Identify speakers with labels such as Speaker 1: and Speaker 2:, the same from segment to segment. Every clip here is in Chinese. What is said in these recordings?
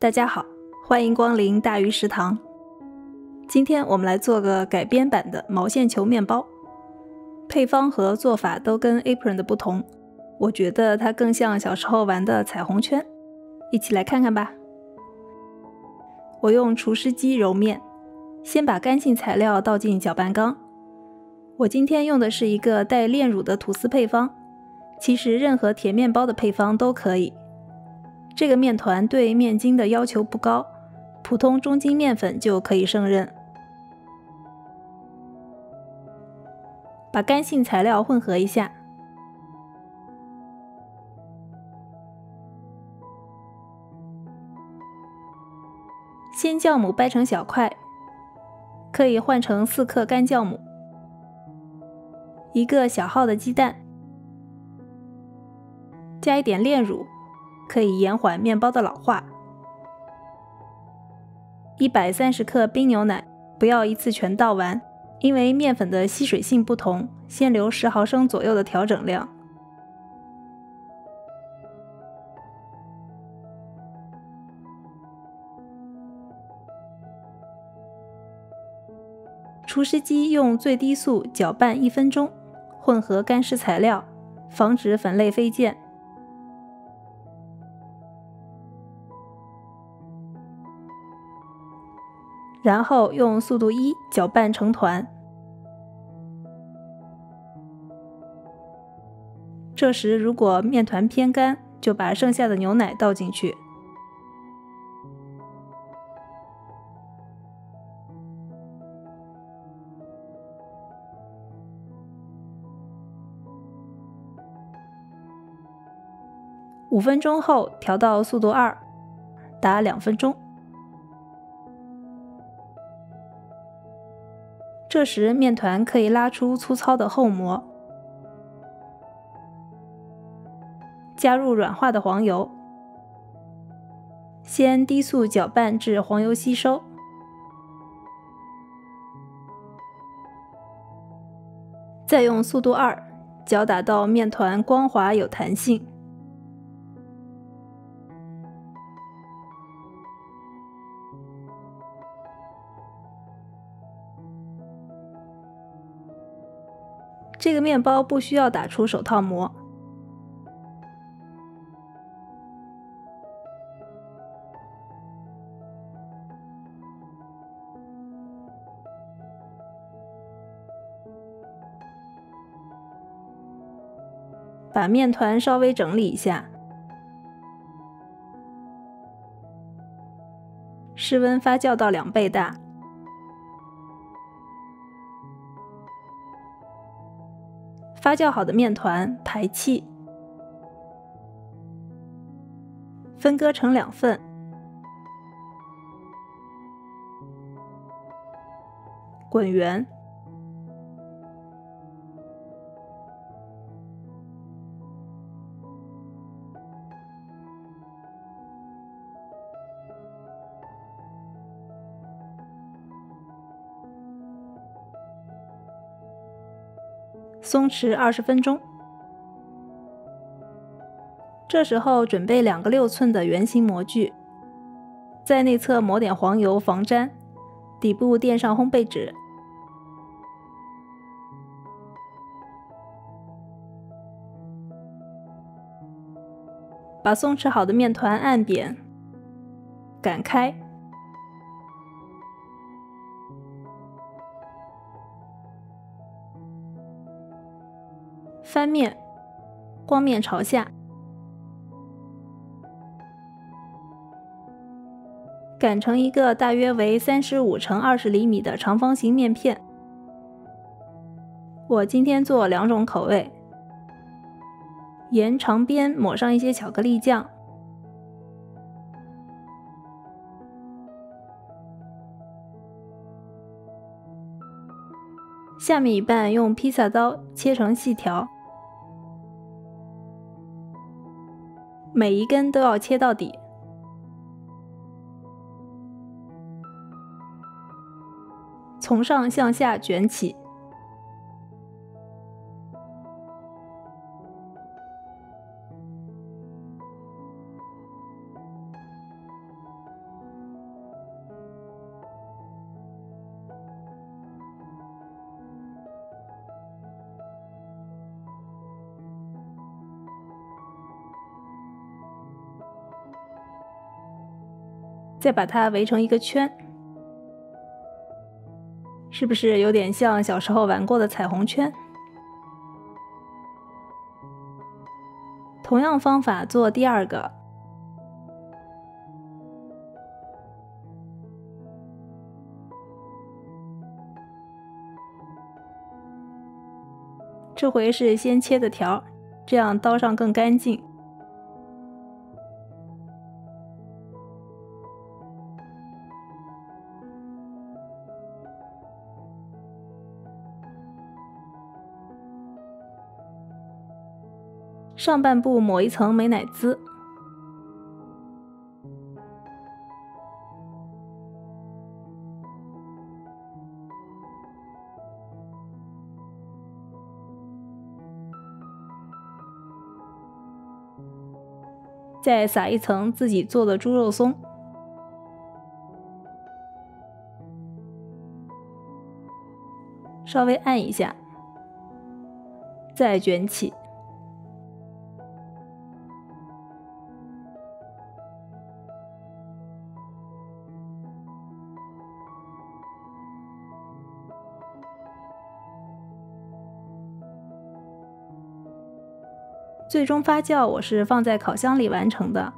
Speaker 1: 大家好，欢迎光临大鱼食堂。今天我们来做个改编版的毛线球面包，配方和做法都跟 Apron 的不同，我觉得它更像小时候玩的彩虹圈，一起来看看吧。我用厨师机揉面，先把干性材料倒进搅拌缸。我今天用的是一个带炼乳的吐司配方，其实任何甜面包的配方都可以。这个面团对面筋的要求不高，普通中筋面粉就可以胜任。把干性材料混合一下，鲜酵母掰成小块，可以换成4克干酵母，1个小号的鸡蛋，加一点炼乳，可以延缓面包的老化。130克冰牛奶，不要一次全倒完，因为面粉的吸水性不同，先留10毫升左右的调整量。厨师机用最低速搅拌1分钟，混合干湿材料，防止粉类飞溅。然后用速度1搅拌成团。这时如果面团偏干，就把剩下的牛奶倒进去。5分钟后调到速度2，打2分钟。这时面团可以拉出粗糙的厚膜，加入软化的黄油，先低速搅拌至黄油吸收，再用速度2搅打到面团光滑有弹性。这个面包不需要打出手套膜。把面团稍微整理一下，室温发酵到2倍大。发酵好的面团排气，分割成2份，滚圆。松弛20分钟。这时候准备2个6寸的圆形模具，在内侧抹点黄油防粘，底部垫上烘焙纸。把松弛好的面团按扁，擀开。翻面，光面朝下，擀成一个大约为35乘20厘米的长方形面片。我今天做2种口味，沿长边抹上一些巧克力酱，下面一半用披萨刀切成细条，每一根都要切到底。从上向下卷起，再把它围成一个圈，是不是有点像小时候玩过的彩虹圈？同样方法做第二个。这回是先切的条，这样刀上更干净。上半部抹一层美乃滋，再撒一层自己做的猪肉松，稍微按一下，再卷起。最终发酵我是放在烤箱里完成的，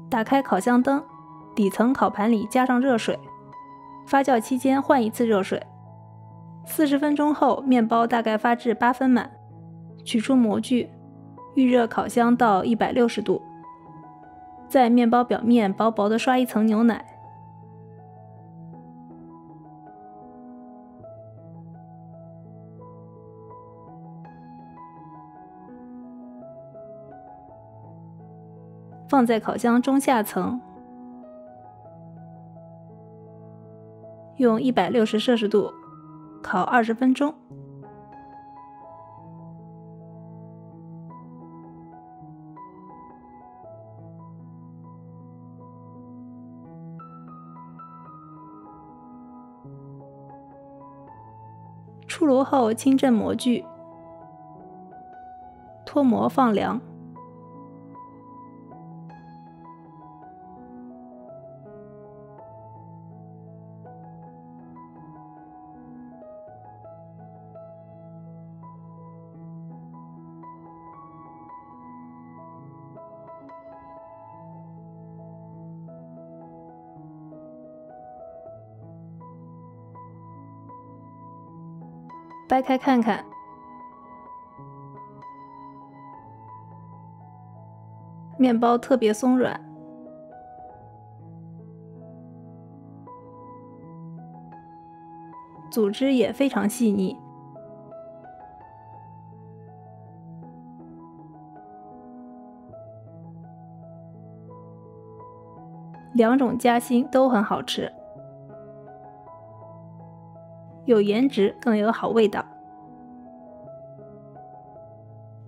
Speaker 1: 打开烤箱灯，底层烤盘里加上热水，发酵期间换一次热水。40分钟后，面包大概发至8分满，取出模具，预热烤箱到160度，在面包表面薄薄的刷一层牛奶。放在烤箱中下层，用160摄氏度烤20分钟。出炉后轻震模具，脱模放凉。掰开看看，面包特别松软，组织也非常细腻。两种夹心都很好吃，有颜值更有好味道。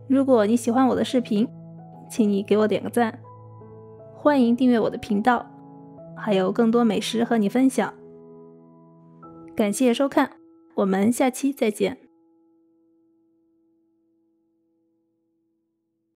Speaker 1: 如果你喜欢我的视频，请你给我点个赞，欢迎订阅我的频道，还有更多美食和你分享。感谢收看，我们下期再见。